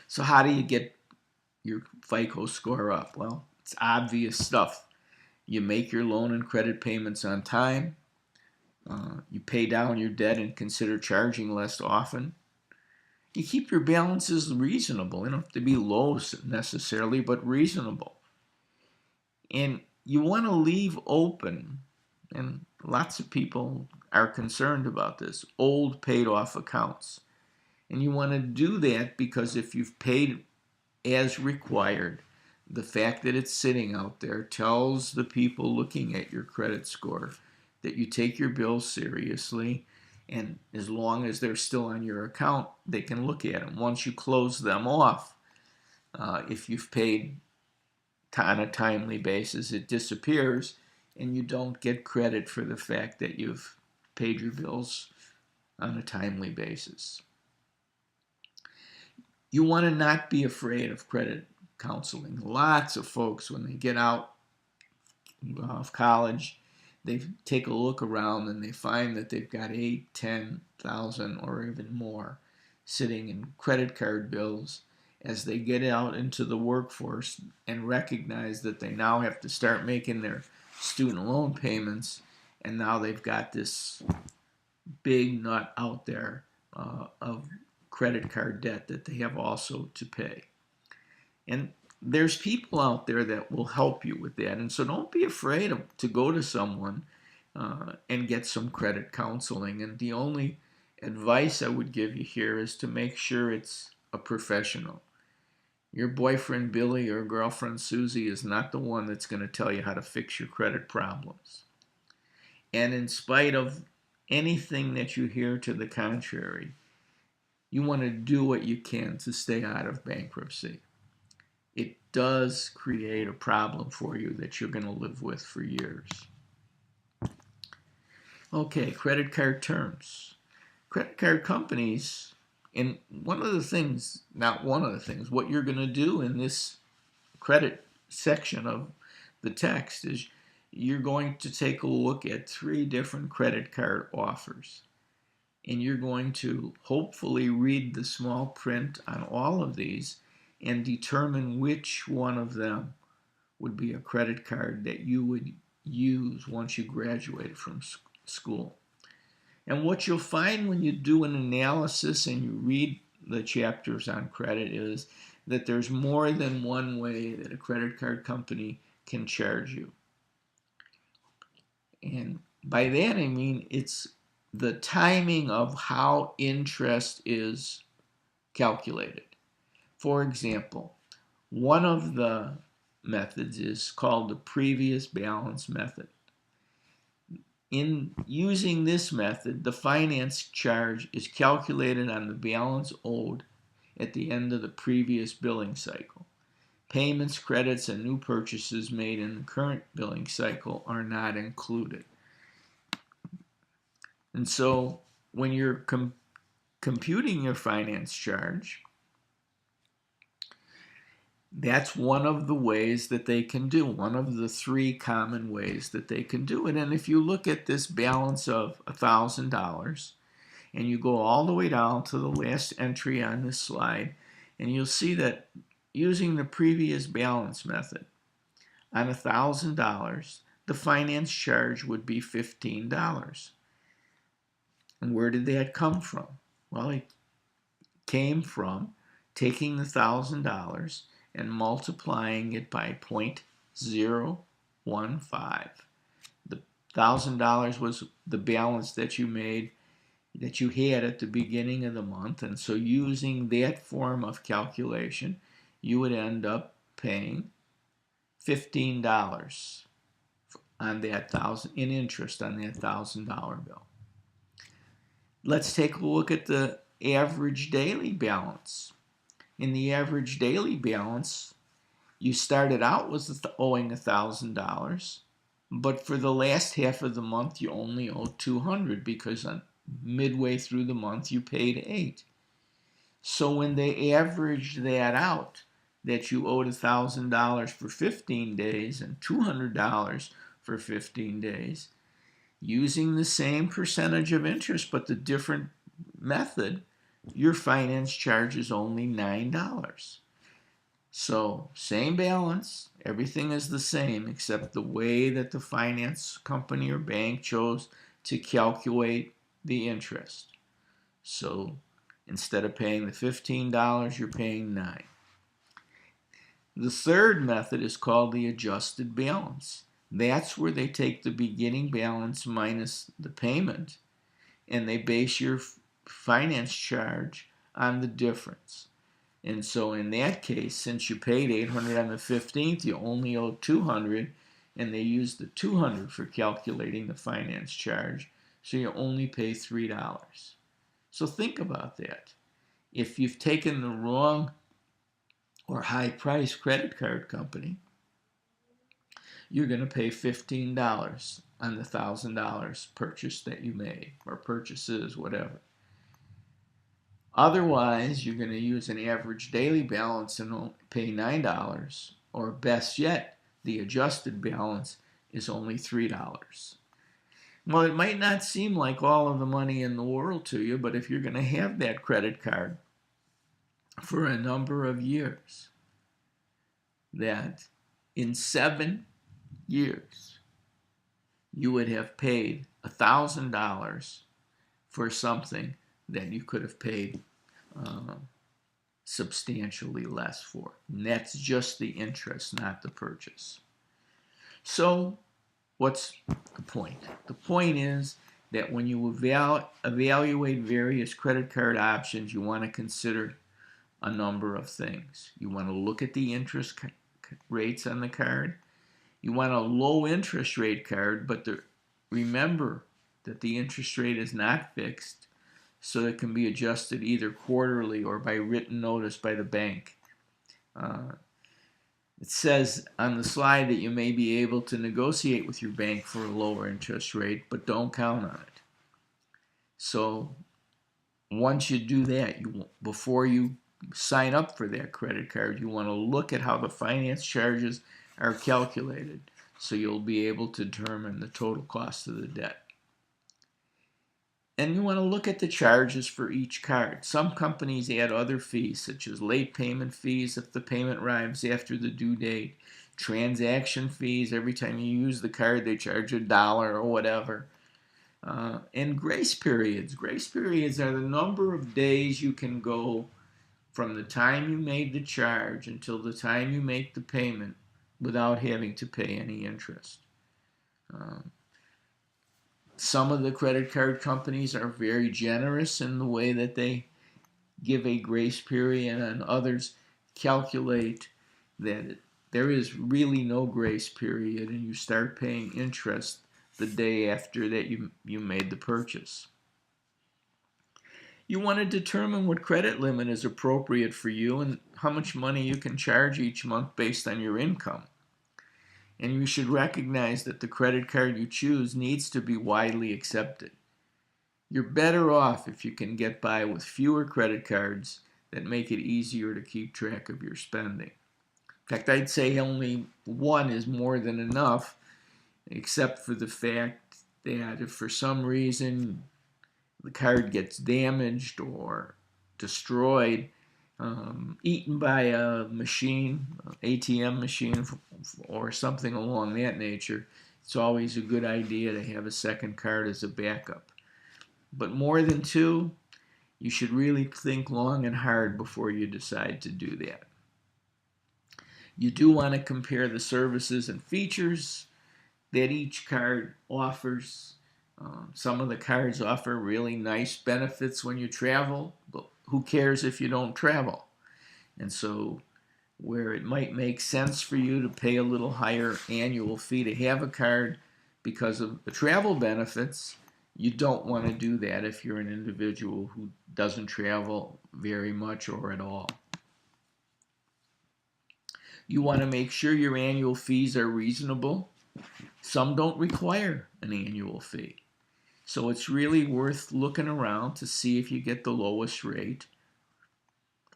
So how do you get your FICO score up? Well, it's obvious stuff. You make your loan and credit payments on time. You pay down your debt and consider charging less often. You keep your balances reasonable. They don't have to be low necessarily, but reasonable. And you want to leave open, and lots of people are concerned about this, old paid off accounts. And you want to do that because if you've paid as required, the fact that it's sitting out there tells the people looking at your credit score that you take your bills seriously, and as long as they're still on your account, they can look at them. Once you close them off, if you've paid on a timely basis, it disappears, and you don't get credit for the fact that you've paid your bills on a timely basis. You want to not be afraid of credit counseling. Lots of folks, when they get out of college, they take a look around and they find that they've got 8, 10,000 or even more sitting in credit card bills as they get out into the workforce and recognize that they now have to start making their student loan payments, and now they've got this big nut out there of credit card debt that they have also to pay. And there's people out there that will help you with that, and so don't be afraid to go to someone and get some credit counseling. And the only advice I would give you here is to make sure it's a professional. Your boyfriend Billy or girlfriend Susie is not the one that's going to tell you how to fix your credit problems. And in spite of anything that you hear to the contrary, you want to do what you can to stay out of bankruptcy. It does create a problem for you that you're going to live with for years. Okay, credit card terms. Credit card companies, and what you're going to do in this credit section of the text is you're going to take a look at 3 different credit card offers. And you're going to hopefully read the small print on all of these and determine which one of them would be a credit card that you would use once you graduated from school. And what you'll find when you do an analysis and you read the chapters on credit is that there's more than one way that a credit card company can charge you. And by that I mean it's the timing of how interest is calculated. For example, one of the methods is called the previous balance method. In using this method, the finance charge is calculated on the balance owed at the end of the previous billing cycle. Payments, credits, and new purchases made in the current billing cycle are not included. And so when you're computing your finance charge, that's one of the ways that they can do, one of the 3 common ways that they can do it. And if you look at this balance of $1,000 and you go all the way down to the last entry on this slide, and you'll see that using the previous balance method on $1,000, the finance charge would be $15. And where did that come from? Well, it came from taking the $1,000 and multiplying it by 0.015. The $1,000 was the balance that you made, that you had at the beginning of the month, and so using that form of calculation, you would end up paying $15 on that in interest on that $1,000 bill. Let's take a look at the average daily balance. In the average daily balance, you started out with owing $1,000, but for the last half of the month you only owe $200 because midway through the month you paid $8. So when they averaged that out, that you owed $1,000 for 15 days and $200 for 15 days, using the same percentage of interest but the different method, your finance charge is only $9. So same balance, everything is the same except the way that the finance company or bank chose to calculate the interest. So instead of paying the $15, you're paying $9. The third method is called the adjusted balance. That's where they take the beginning balance minus the payment and they base your finance charge on the difference. And so in that case, since you paid $800 on the 15th, you only owe $200, and they use the $200 for calculating the finance charge, so you only pay $3. So think about that. If you've taken the wrong or high-priced credit card company, you're going to pay $15 on the $1,000 purchase that you made, or purchases, whatever. Otherwise, you're going to use an average daily balance and pay $9, or best yet, the adjusted balance is only $3. Well, it might not seem like all of the money in the world to you, but if you're going to have that credit card for a number of years, that in 7 years, you would have paid $1,000 for something that you could have paid substantially less for. And that's just the interest, not the purchase. So what's the point? The point is that when you evaluate various credit card options, you want to consider a number of things. You want to look at the interest rates on the card. You want a low interest rate card, but remember that the interest rate is not fixed, so it can be adjusted either quarterly or by written notice by the bank. It says on the slide that you may be able to negotiate with your bank for a lower interest rate, but don't count on it. So once you do that, before you sign up for that credit card, you want to look at how the finance charges are calculated, so you'll be able to determine the total cost of the debt. And you want to look at the charges for each card. Some companies add other fees, such as late payment fees if the payment arrives after the due date, transaction fees every time you use the card, they charge $1 or whatever. And grace periods. Grace periods are the number of days you can go from the time you made the charge until the time you make the payment without having to pay any interest. Some of the credit card companies are very generous in the way that they give a grace period, and others calculate that there is really no grace period and you start paying interest the day after that you made the purchase. You want to determine what credit limit is appropriate for you and how much money you can charge each month based on your income. And you should recognize that the credit card you choose needs to be widely accepted. You're better off if you can get by with fewer credit cards that make it easier to keep track of your spending. In fact, I'd say only one is more than enough, except for the fact that if for some reason the card gets damaged or destroyed, eaten by a machine, ATM machine, or something along that nature, it's always a good idea to have a second card as a backup. But more than two, you should really think long and hard before you decide to do that. You do want to compare the services and features that each card offers. Some of the cards offer really nice benefits when you travel, but who cares if you don't travel? And so where it might make sense for you to pay a little higher annual fee to have a card because of the travel benefits, you don't want to do that if you're an individual who doesn't travel very much or at all. You want to make sure your annual fees are reasonable. Some don't require an annual fee. So it's really worth looking around to see if you get the lowest rate,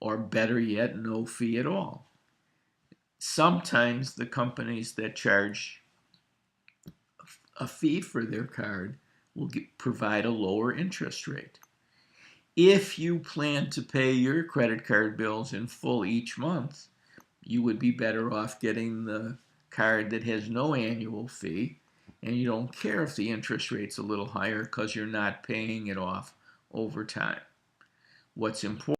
or better yet, no fee at all. Sometimes the companies that charge a fee for their card will provide a lower interest rate. If you plan to pay your credit card bills in full each month, you would be better off getting the card that has no annual fee, and you don't care if the interest rate's a little higher because you're not paying it off over time. What's important